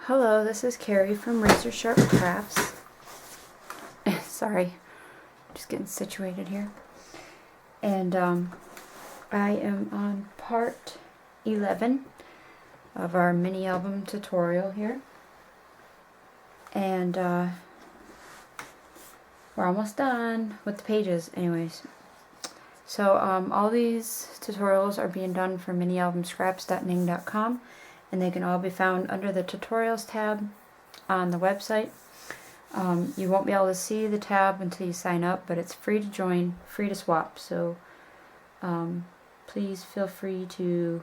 Hello, this is Kerri from Razor Sharp Crafts. Sorry, just getting situated here. And I am on part 11 of our mini album tutorial here. And we're almost done with the pages anyways. So all these tutorials are being done for minialbumscraps.ning.com, and they can all be found under the tutorials tab on the website. You won't be able to see the tab until you sign up, but it's free to join, free to swap, so please feel free to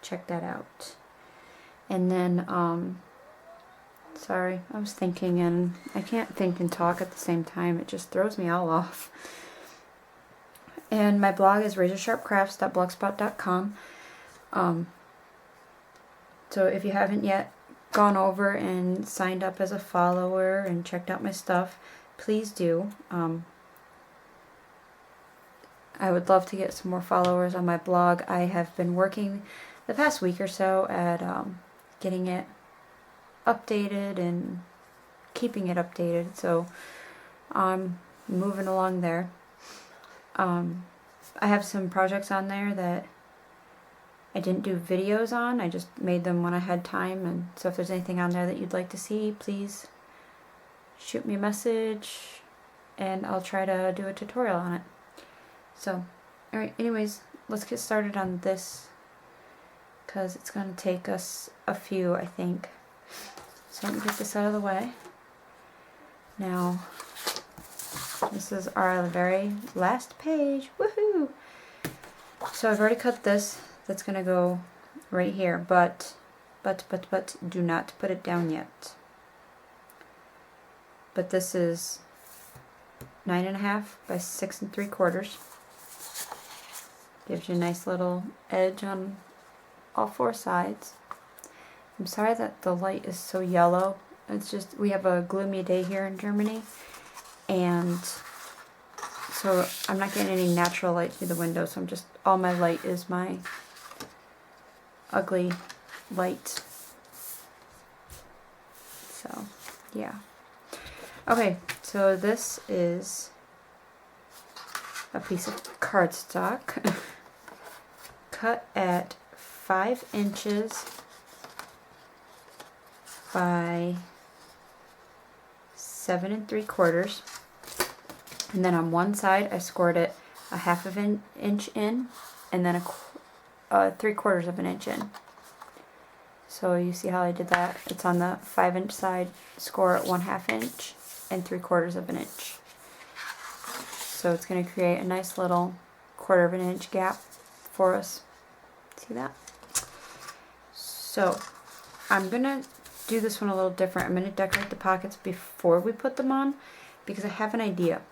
check that out. And then sorry, I was thinking and I can't think and talk at the same time. It just throws me all off. And my blog is razorsharpcrafts.blogspot.com. So if you haven't yet gone over and signed up as a follower and checked out my stuff, please do. I would love to get some more followers on my blog. I have been working the past week or so at getting it updated and keeping it updated, so I'm moving along there. I have some projects on there that I didn't do videos on. I just made them when I had time, and so if there's anything on there that you'd like to see, please shoot me a message and I'll try to do a tutorial on it. So, alright, anyways, let's get started on this because it's going to take us a few, I think. So let me get this out of the way. Now, this is our very last page. Woohoo! So I've already cut this. That's going to go right here, but do not put it down yet. But this is 9.5 by 6 3/4. Gives you a nice little edge on all 4 sides. I'm sorry that the light is so yellow. It's just, we have a gloomy day here in Germany, and so I'm not getting any natural light through the window, so I'm just, all my light is my ugly light. So, yeah. Okay, so this is a piece of cardstock cut at 5 inches by 7 3/4. And then on one side I scored it a 1/2 of an inch in, and then a 3/4 of an inch in. So you see how I did that? It's on the 5-inch side, score at 1/2 inch and 3/4 of an inch. So it's going to create a nice little 1/4 of an inch gap for us. See that? So I'm going to do this one a little different. I'm going to decorate the pockets before we put them on because I have an idea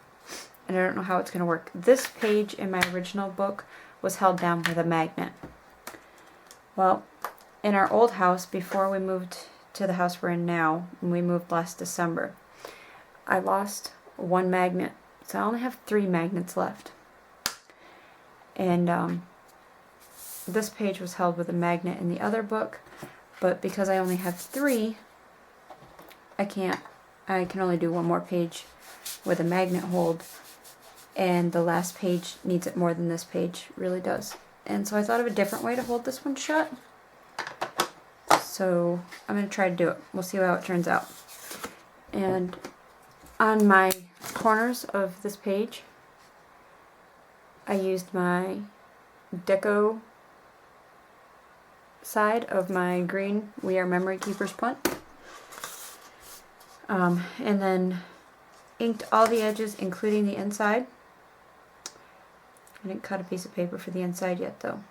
and I don't know how it's going to work. This page in my original book was held down with a magnet. Well, in our old house, before we moved to the house we're in now, and we moved last December, I lost 1 magnet, so I only have 3 magnets left. And this page was held with a magnet in the other book, but because I only have 3, I can only do 1 more page with a magnet hold, and the last page needs it more than this page really does. And so I thought of a different way to hold this one shut. So I'm going to try to do it. We'll see how it turns out. And on my corners of this page, I used my deco side of my green We Are Memory Keepers punt. And then inked all the edges, including the inside. I didn't cut a piece of paper for the inside yet, though.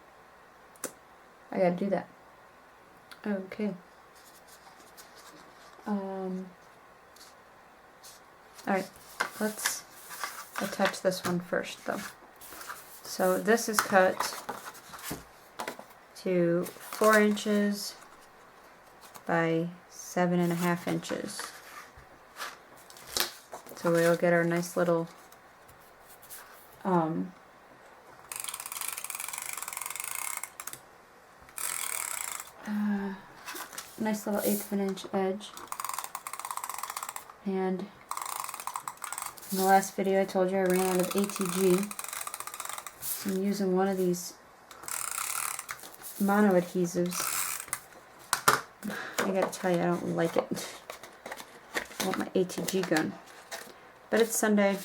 I gotta do that. Okay. Alright, let's attach this one first, though. So this is cut to 4 inches by 7.5 inches. So we'll get our nice little nice little 1/8 of an inch edge. And in the last video I told you I ran out of ATG. So I'm using one of these mono adhesives. I gotta tell you, I don't like it. I want my ATG gun. But it's Sunday,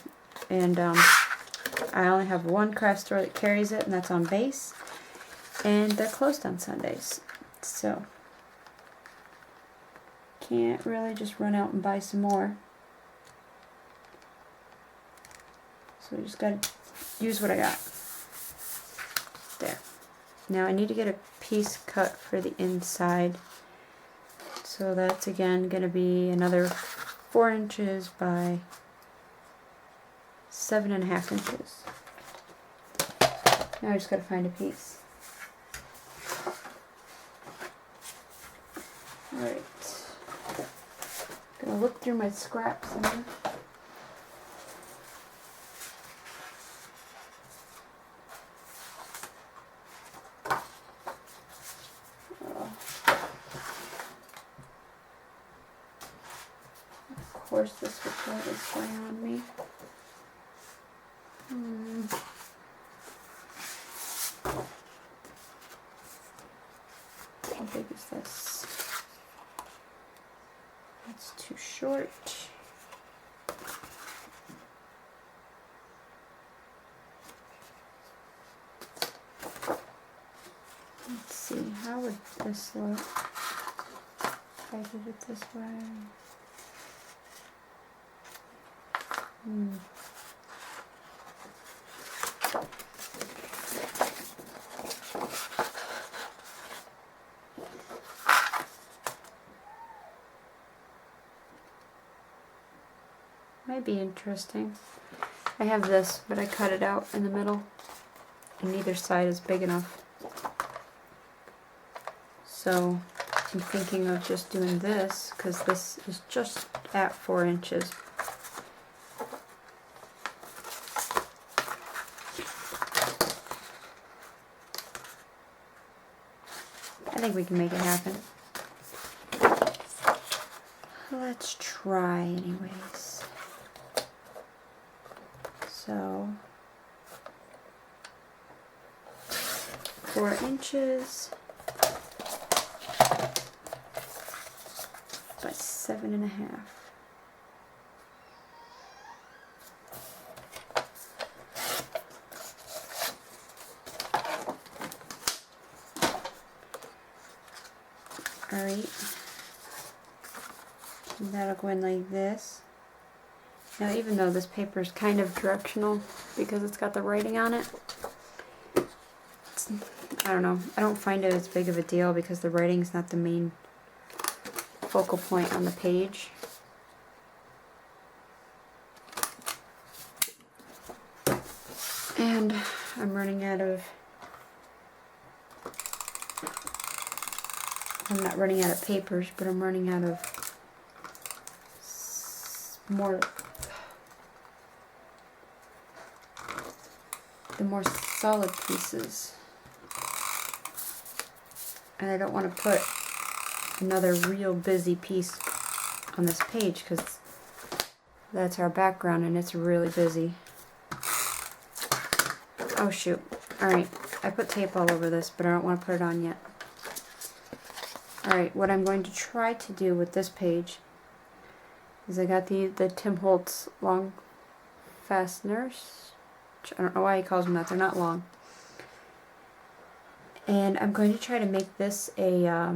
and I only have one craft store that carries it, and that's on base. And they're closed on Sundays. So, can't really just run out and buy some more. So we just gotta use what I got. There. Now I need to get a piece cut for the inside. So that's again going to be another 4 inches by 7.5 inches. Now I just got to find a piece. Alright. Gonna look through my scraps here. Of course this report is going on me. How big is this? That's too short. Let's see, how would this look if I did it this way? Might be interesting. I have this, but I cut it out in the middle, and neither side is big enough. So I'm thinking of just doing this, because this is just at 4 inches. I think we can make it happen. Let's try anyways. So 4 inches by 7.5. Alright, that'll go in like this. Now even though this paper is kind of directional because it's got the writing on it, I don't know, I don't find it as big of a deal because the writing's not the main focal point on the page. And I'm running out of, I'm not running out of papers, but I'm running out of the more solid pieces. And I don't want to put another real busy piece on this page because that's our background and it's really busy. Oh shoot. Alright, I put tape all over this, but I don't want to put it on yet. Alright, what I'm going to try to do with this page is I got the Tim Holtz long fasteners. I don't know why he calls them that, they're not long. And I'm going to try to make this a,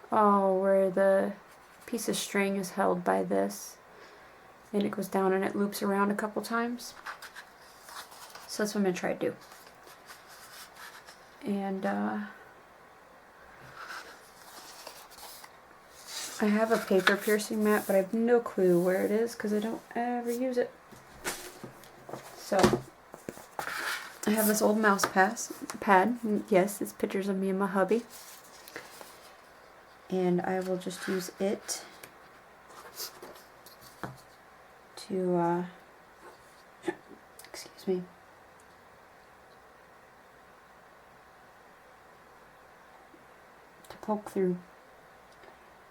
where the piece of string is held by this. And it goes down and it loops around a couple times. So that's what I'm going to try to do. And, I have a paper piercing mat, but I have no clue where it is because I don't ever use it. So, I have this old mouse pad. Yes, it's pictures of me and my hubby. And I will just use it to, excuse me. to poke through.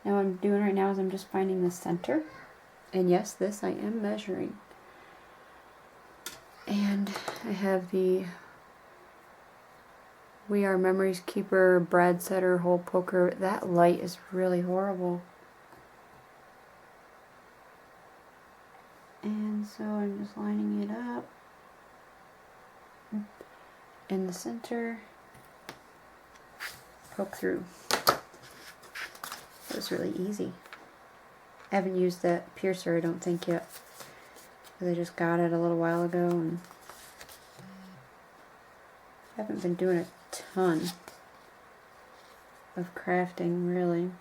Now what I'm doing right now is I'm just finding the center. And yes, this I am measuring. And I have the We Are Memories Keeper, Brad Setter, Hole Poker. That light is really horrible. And so I'm just lining it up in the center. Poke through. It was really easy. I haven't used that piercer, I don't think, yet. Because I just got it a little while ago and I haven't been doing a ton of crafting, really.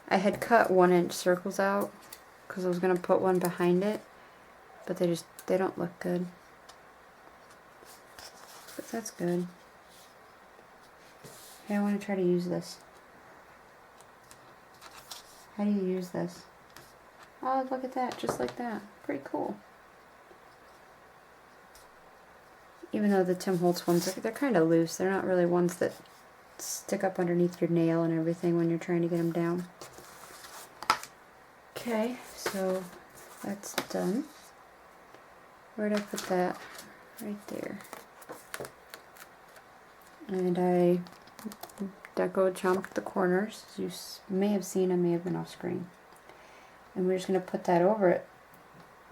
I had cut 1-inch circles out because I was going to put one behind it, but they don't look good. But that's good. Okay, I want to try to use this. How do you use this? Oh, look at that, just like that. Pretty cool. Even though the Tim Holtz ones, they're kind of loose. They're not really ones that stick up underneath your nail and everything when you're trying to get them down. Okay, so that's done. Where'd I put that? Right there. And I deco chomped the corners. As you may have seen, I may have been off screen. And we're just going to put that over it.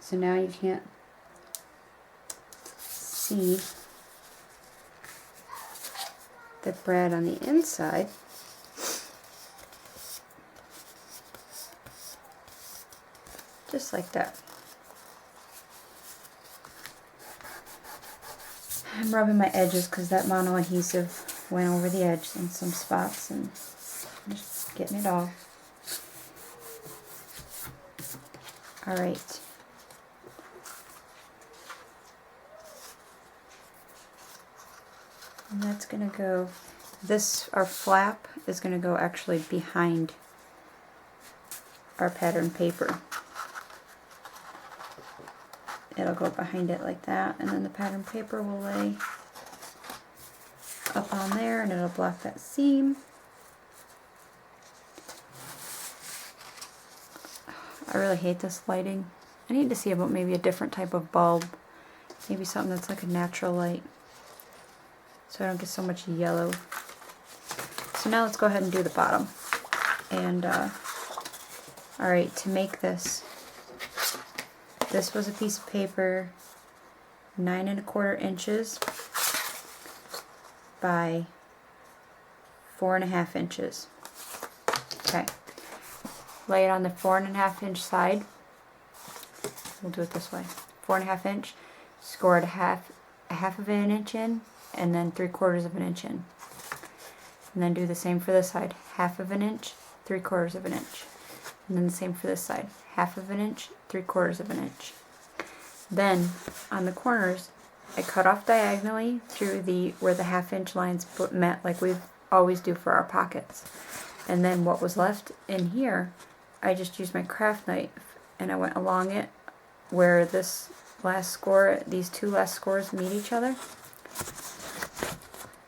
So now you can't see the bread on the inside. Just like that. I'm rubbing my edges because that mono adhesive went over the edge in some spots and just getting it off. Alright. And that's going to go, our flap is going to go actually behind our pattern paper. It'll go behind it like that, and then the pattern paper will lay up on there and it'll block that seam. I really hate this lighting. I need to see about maybe a different type of bulb. Maybe something that's like a natural light, so I don't get so much yellow. So now let's go ahead and do the bottom. And alright, to make this was a piece of paper 9 1/4 inches by 4 1/2 inches. Okay. Lay it on the 4 1/2 inch side. We'll do it this way. 4 1/2 inch. Score it a half of an inch in, and then 3/4 of an inch in. And then do the same for this side. 1/2 inch, 3/4 of an inch. And then the same for this side. 1/2 inch, 3/4 of an inch. Then on the corners, I cut off diagonally through where the 1/2 inch lines met, like we always do for our pockets. And then what was left in here, I just used my craft knife and I went along it where this last score, these two last scores meet each other.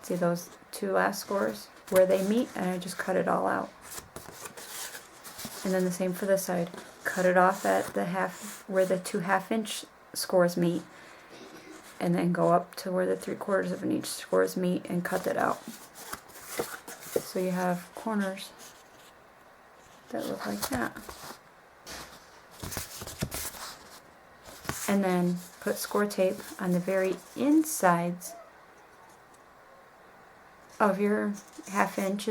See those two last scores where they meet, and I just cut it all out. And then the same for this side. Cut it off at the where the two 1/2 inch scores meet, and then go up to where the 3/4 of an inch scores meet and cut it out. So you have corners that look like that. And then put score tape on the very insides of your 1/2 inch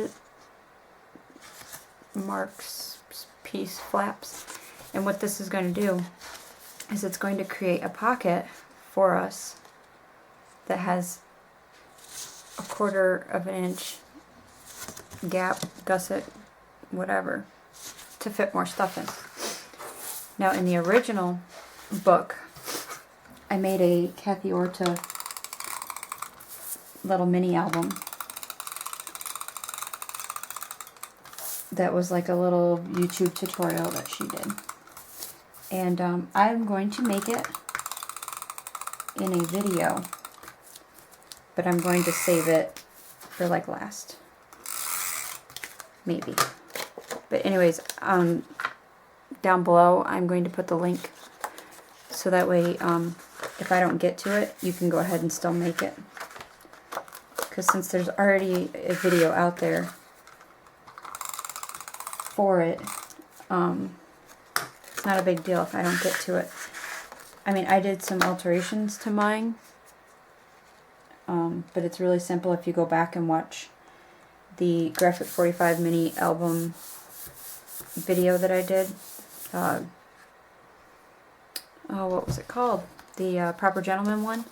marks, piece flaps. And what this is going to do is it's going to create a pocket for us that has 1/4 of an inch gap, gusset, whatever, to fit more stuff in. Now in the original book, I made a Kathy Orta little mini album that was like a little YouTube tutorial that she did. And I'm going to make it in a video, but I'm going to save it or like last. Maybe. But anyways, down below I'm going to put the link so that way if I don't get to it, you can go ahead and still make it. Because since there's already a video out there for it, it's not a big deal if I don't get to it. I mean, I did some alterations to mine, but it's really simple if you go back and watch the G45 mini album video that I did. Oh, what was it called? The Proper Gentleman one.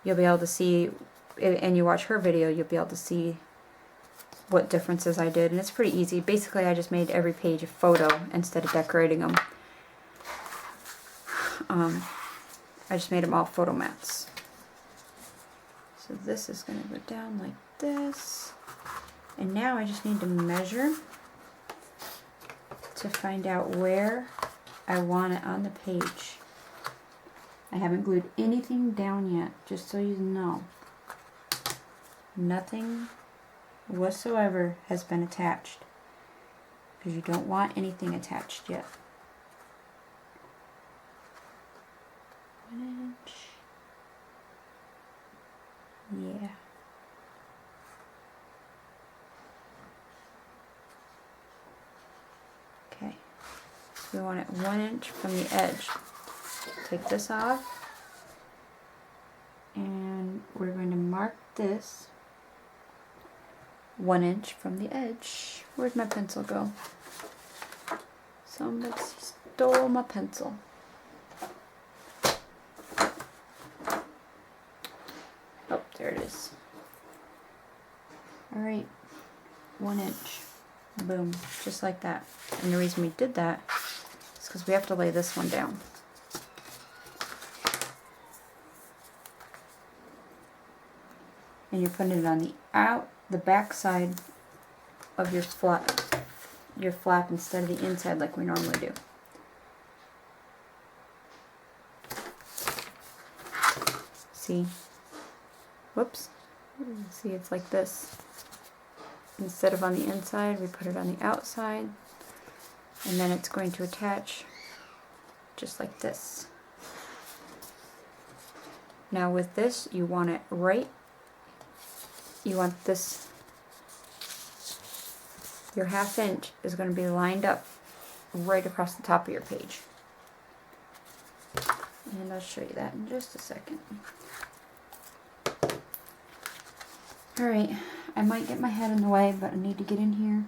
You'll be able to see, and you watch her video, you'll be able to see what differences I did, and it's pretty easy. Basically, I just made every page a photo instead of decorating them. I just made them all photo mats. So this is going to go down like this. And now I just need to measure to find out where I want it on the page. I haven't glued anything down yet, just so you know. Nothing whatsoever has been attached, because you don't want anything attached yet. 1 inch. Yeah. Okay. So we want it 1 inch from the edge. Take this off, and we're going to mark this 1 inch from the edge. Where'd my pencil go? Somebody stole my pencil. Oh, there it is. Alright, 1 inch. Boom, just like that. And the reason we did that is because we have to lay this one down. And you're putting it on the back side of your flap instead of the inside like we normally do. See? Whoops. See, it's like this. Instead of on the inside, we put it on the outside, and then it's going to attach just like this. Now with this, you want it right. You want this, your 1/2 inch is going to be lined up right across the top of your page. And I'll show you that in just a second. Alright, I might get my head in the way, but I need to get in here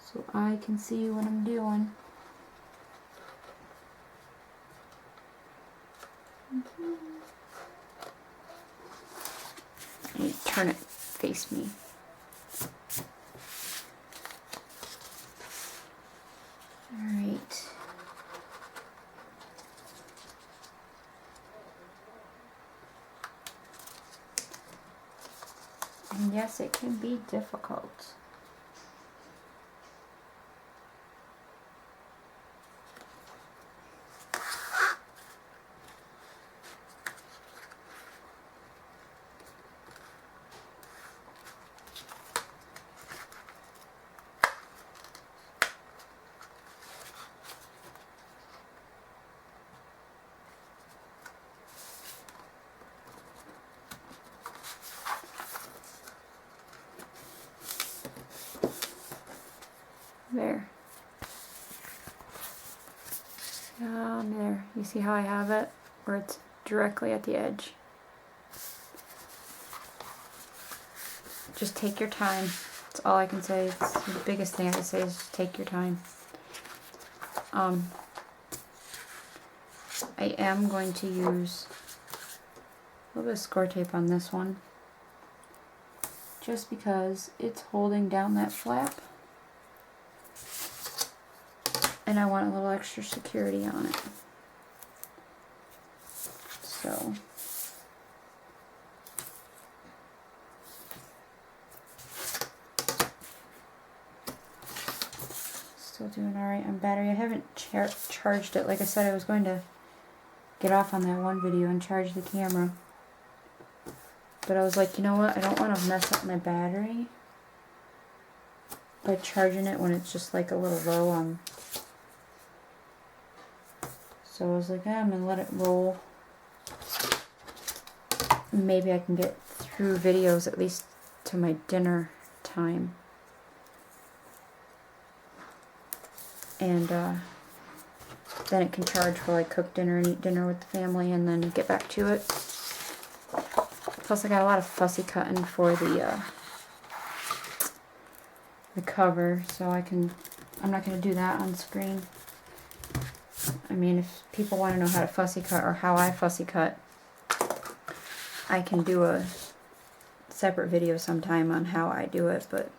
so I can see what I'm doing. I need to turn it face me. Alright. And yes, it can be difficult. There. Down there. You see how I have it? Where it's directly at the edge. Just take your time. That's all I can say. It's the biggest thing I can say is just take your time. I am going to use a little bit of score tape on this one, just because it's holding down that flap. And I want a little extra security on it. So still doing alright on battery. I haven't charged it. Like I said, I was going to get off on that one video and charge the camera. But I was like, you know what? I don't want to mess up my battery by charging it when it's just like a little low on. So I was like, I'm going to let it roll. Maybe I can get through videos at least to my dinner time. And then it can charge while I cook dinner and eat dinner with the family and then get back to it. Plus I got a lot of fussy cutting for the cover, so I'm not going to do that on screen. I mean, if people want to know how to fussy cut or how I fussy cut, I can do a separate video sometime on how I do it, but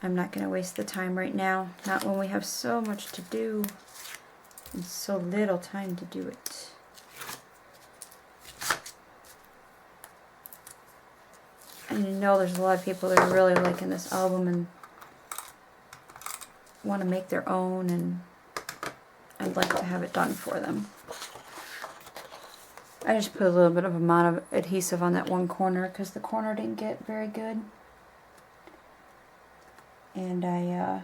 I'm not going to waste the time right now. Not when we have so much to do and so little time to do it. And you know there's a lot of people that are really liking this album and want to make their own, and I'd like to have it done for them. I just put a little bit of amount of adhesive on that one corner because the corner didn't get very good. And I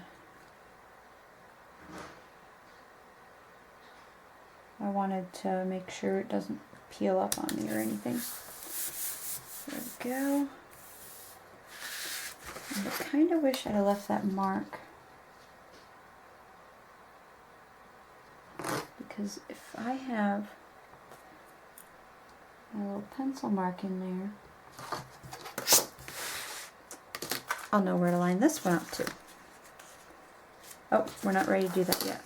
wanted to make sure it doesn't peel up on me or anything. There we go. And I kind of wish I'd have left that mark. Because if I have a little pencil mark in there, I'll know where to line this one up to. Oh, we're not ready to do that yet.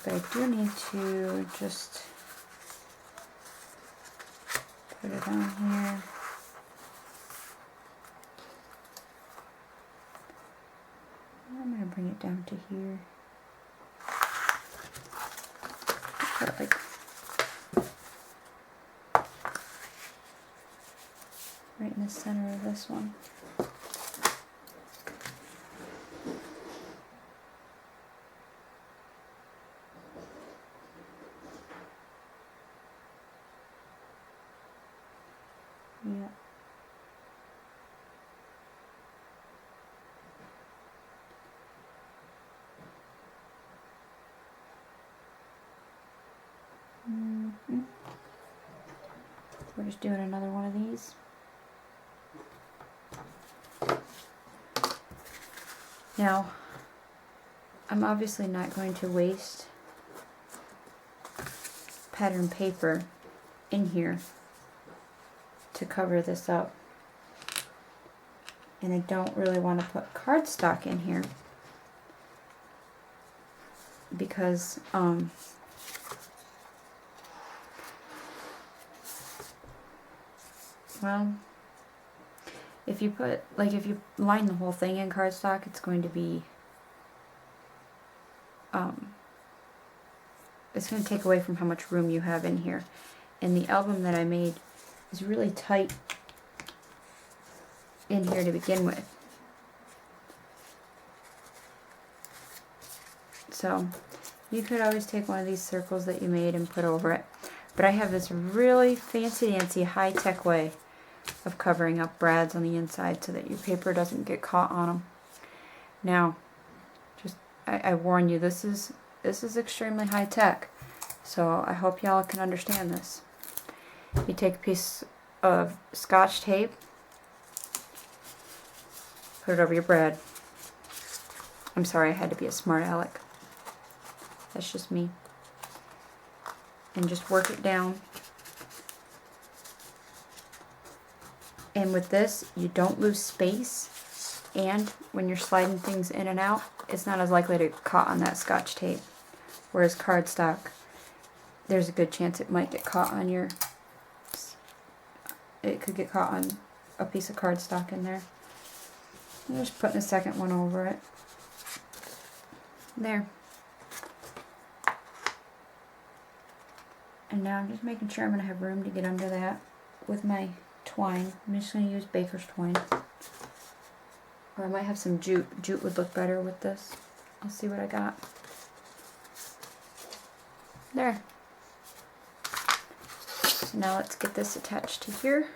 But I do need to just put it on here. I'm going to bring it down to here. Put it like right in the center of this one. Yeah. We're just doing another one of these. Now, I'm obviously not going to waste pattern paper in here to cover this up. And I don't really want to put cardstock in here because well, if you line the whole thing in cardstock, it's going to be it's going to take away from how much room you have in here. And the album that I made is really tight in here to begin with. So you could always take one of these circles that you made and put over it. But I have this really fancy-dancy high-tech way of covering up brads on the inside so that your paper doesn't get caught on them. Now, just I warn you, this is extremely high-tech, so I hope y'all can understand this. You take a piece of Scotch tape, put it over your brad. I'm sorry, I had to be a smart aleck. That's just me. And just work it down. And with this, you don't lose space, and when you're sliding things in and out, it's not as likely to get caught on that Scotch tape. Whereas cardstock, there's a good chance it might get caught on your, it could get caught on a piece of cardstock in there. I'm just putting a second one over it. There. And now I'm just making sure I'm going to have room to get under that with my twine. I'm just going to use baker's twine. Or I might have some jute. Jute would look better with this. I'll see what I got. There. So now let's get this attached to here.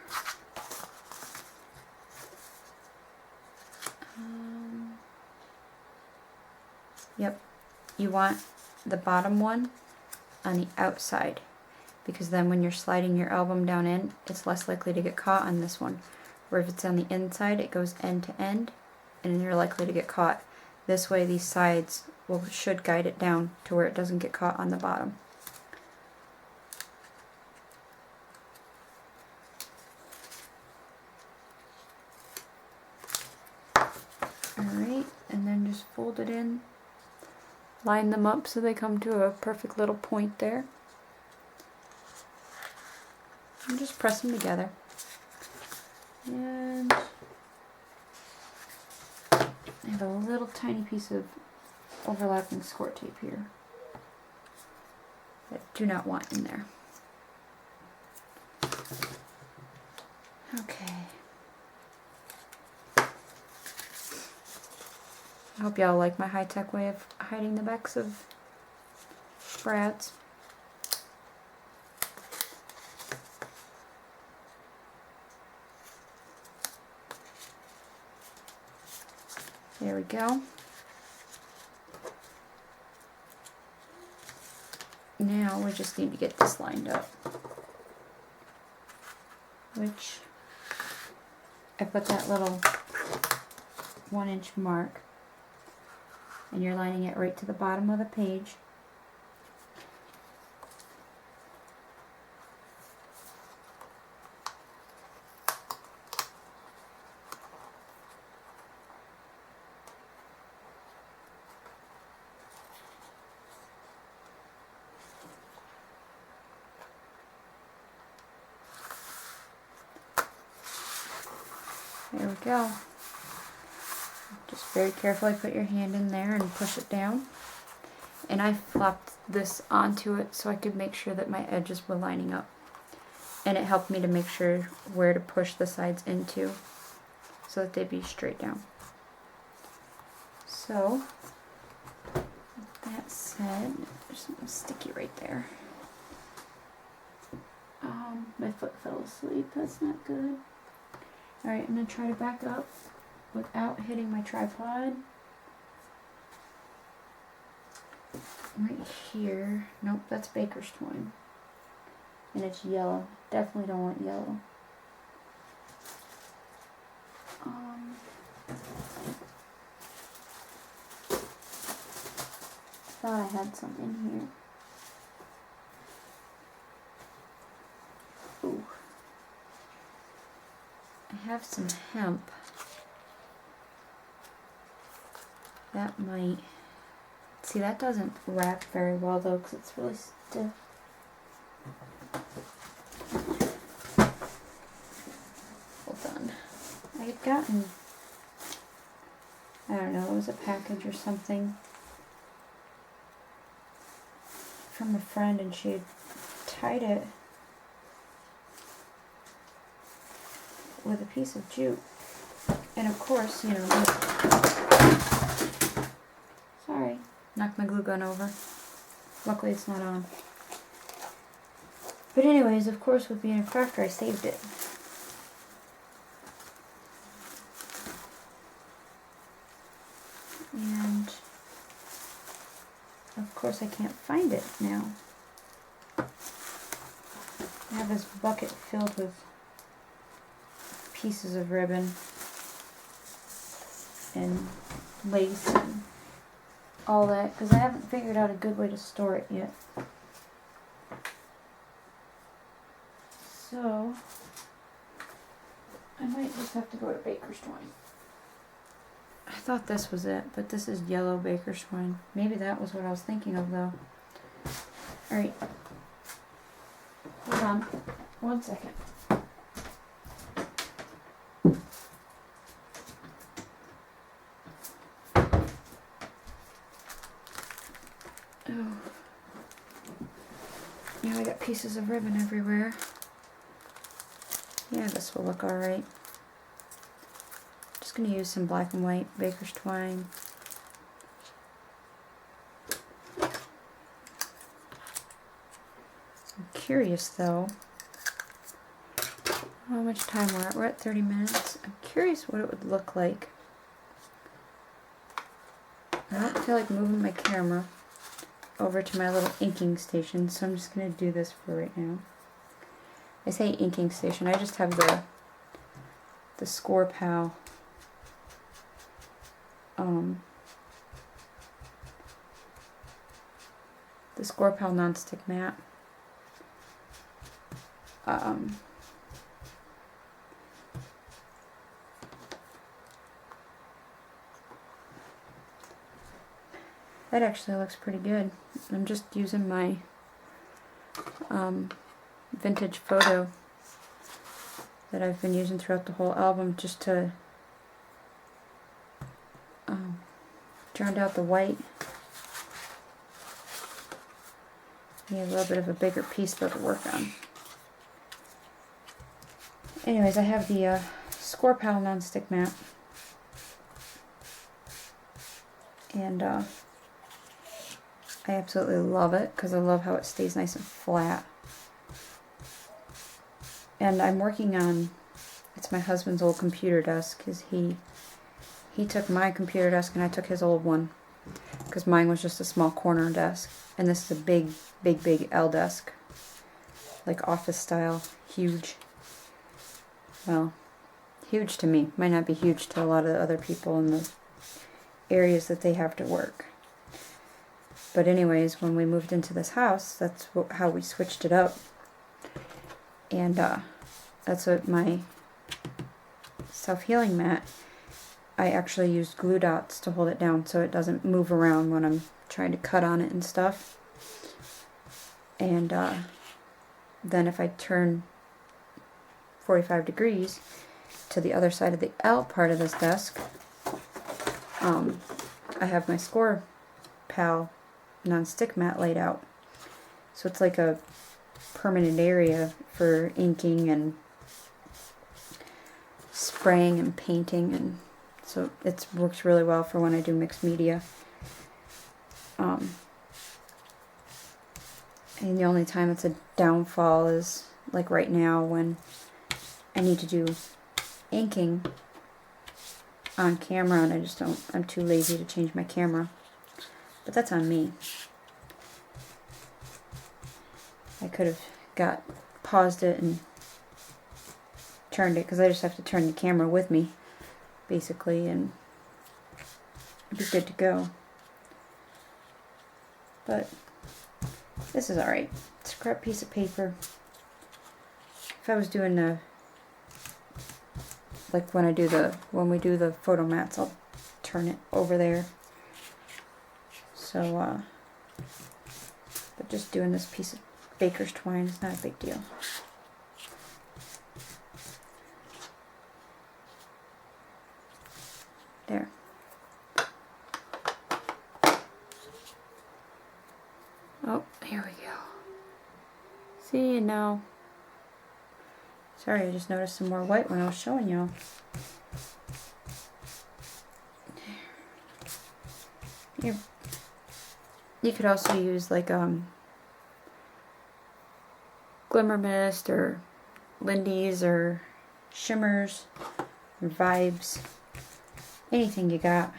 Yep, you want the bottom one on the outside, because then when you're sliding your album down in, it's less likely to get caught on this one. Where if it's on the inside, it goes end to end, and you're likely to get caught. This way these sides should guide it down to where it doesn't get caught on the bottom. Alright, and then just fold it in. Line them up so they come to a perfect little point there. And just press them together. And I have a little tiny piece of overlapping score tape here that I do not want in there. Okay. I hope y'all like my high-tech way of hiding the backs of brads. There we go. Now we just need to get this lined up, which I put that little 1-inch mark, and you're lining it right to the bottom of the page. There we go. Just very carefully put your hand in there and push it down. And I flopped this onto it so I could make sure that my edges were lining up. And it helped me to make sure where to push the sides into so that they'd be straight down. So, with that said, there's something sticky right there. My foot fell asleep, that's not good. Alright, I'm going to try to back up without hitting my tripod. Right here. Nope, that's baker's twine. And it's yellow. Definitely don't want yellow. Thought I had some in here. Ooh. I have some hemp. That might... See, that doesn't wrap very well though, because it's really stiff. Hold on. I had gotten... I don't know, it was a package or something from a friend, and she had tied it with a piece of jute. And of course, you know, sorry, knocked my glue gun over. Luckily it's not on. But anyways, of course, with being a crafter, I saved it. And of course I can't find it now. I have this bucket filled with pieces of ribbon and lace and all that, because I haven't figured out a good way to store it yet. So I might just have to go to baker's twine. I thought this was it, but this is yellow baker's twine. Maybe that was what I was thinking of though. Alright. Hold on. 1 second. Oh. Now I got pieces of ribbon everywhere. Yeah, this will look alright. Just going to use some black and white baker's twine. I'm curious though how much time we're at. We're at 30 minutes. I'm curious what it would look like. I don't feel like moving my camera over to my little inking station, so I'm just going to do this for right now. I say inking station, I just have the Score Pal the Score Pal nonstick mat. That actually looks pretty good. I'm just using my vintage photo that I've been using throughout the whole album just to drown out the white. You have a little bit of a bigger piece though to work on. Anyways, I have the Score Pal nonstick mat, and I absolutely love it because I love how it stays nice and flat. And I'm working on, it's my husband's old computer desk, because he took my computer desk and I took his old one, because mine was just a small corner desk, and this is a big L desk, like office style, huge. Well, huge to me. Might not be huge to a lot of the other people in the areas that they have to work. But anyways, when we moved into this house, that's how we switched it up. And that's what my self-healing mat, I actually used glue dots to hold it down so it doesn't move around when I'm trying to cut on it and stuff. And then if I turn 45 degrees to the other side of the L part of this desk, I have my Score Pal non-stick mat laid out. So it's like a permanent area for inking and spraying and painting, and so it works really well for when I do mixed media. And the only time it's a downfall is like right now when I need to do inking on camera and I'm too lazy to change my camera. But that's on me. I could have paused it and turned it, because I just have to turn the camera with me, basically, and it'd be good to go. But this is alright. Scrap piece of paper. If I was doing like when we do the photo mats, I'll turn it over there. So, but just doing this piece of baker's twine is not a big deal. There. Oh, here we go. See, and now, sorry, I just noticed some more white when I was showing y'all. Here. You could also use like Glimmer Mist or Lindy's or Shimmers or Vibes. Anything you got.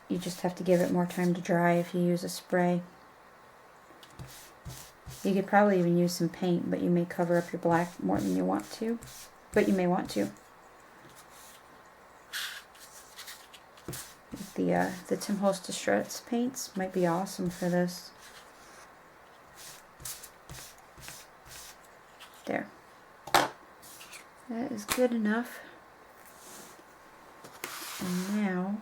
You just have to give it more time to dry if you use a spray. You could probably even use some paint, but you may cover up your black more than you want to. But you may want to. The Tim Holtz Distress paints might be awesome for this. There. That is good enough. And now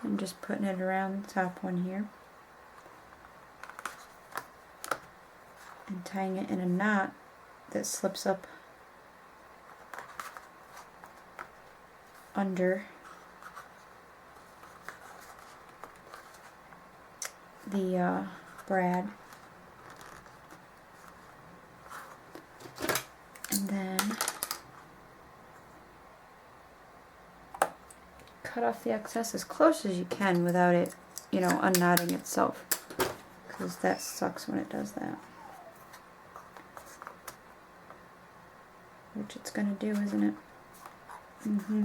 I'm just putting it around the top one here and tying it in a knot that slips up under the brad. And then cut off the excess as close as you can without it, you know, unknotting itself, because that sucks when it does that. Which it's gonna do, isn't it? Mm-hmm.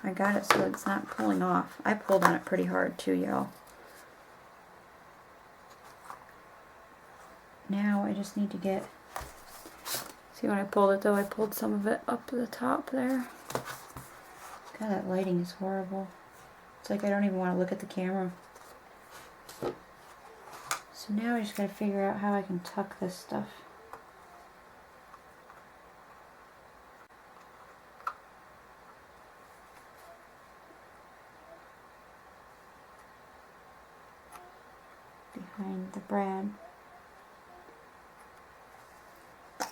I got it so it's not pulling off. I pulled on it pretty hard too, y'all. Now I just need to get, see when I pulled it though, I pulled some of it up to the top there. God, that lighting is horrible. It's like I don't even want to look at the camera. So now I just gotta figure out how I can tuck this stuff. Behind the brad.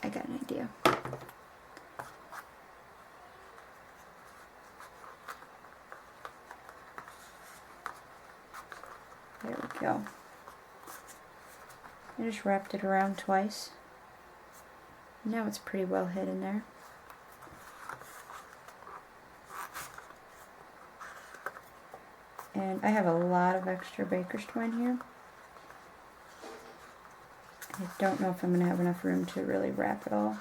I got an idea. There we go. I just wrapped it around twice. Now it's pretty well hidden there. And I have a lot of extra baker's twine here. I don't know if I'm going to have enough room to really wrap it all.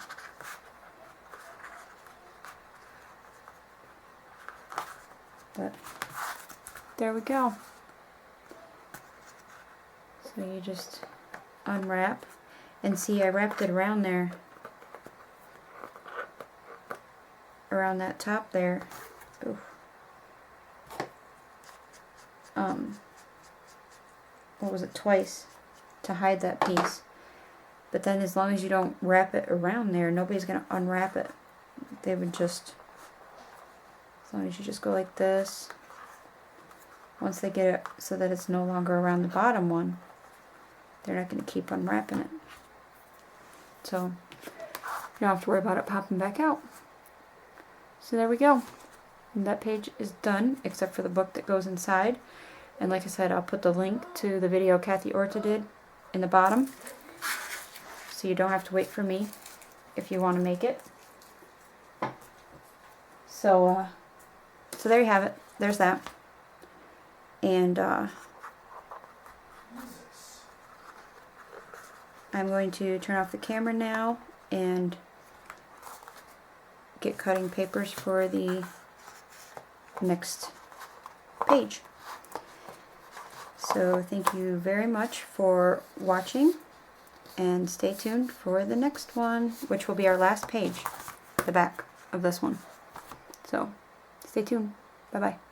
But there we go. So you just unwrap, and see, I wrapped it around there, around that top there. Oof. What was it, twice, to hide that piece. But then as long as you don't wrap it around there, nobody's going to unwrap it. They would just, as long as you just go like this, once they get it so that it's no longer around the bottom one, they're not going to keep unwrapping it. So you don't have to worry about it popping back out. So there we go. And that page is done, except for the book that goes inside. And like I said, I'll put the link to the video Kathy Orta did in the bottom, so you don't have to wait for me if you want to make it. So there you have it. There's that. And I'm going to turn off the camera now and get cutting papers for the next page. So thank you very much for watching, and stay tuned for the next one, which will be our last page, the back of this one. So stay tuned. Bye bye.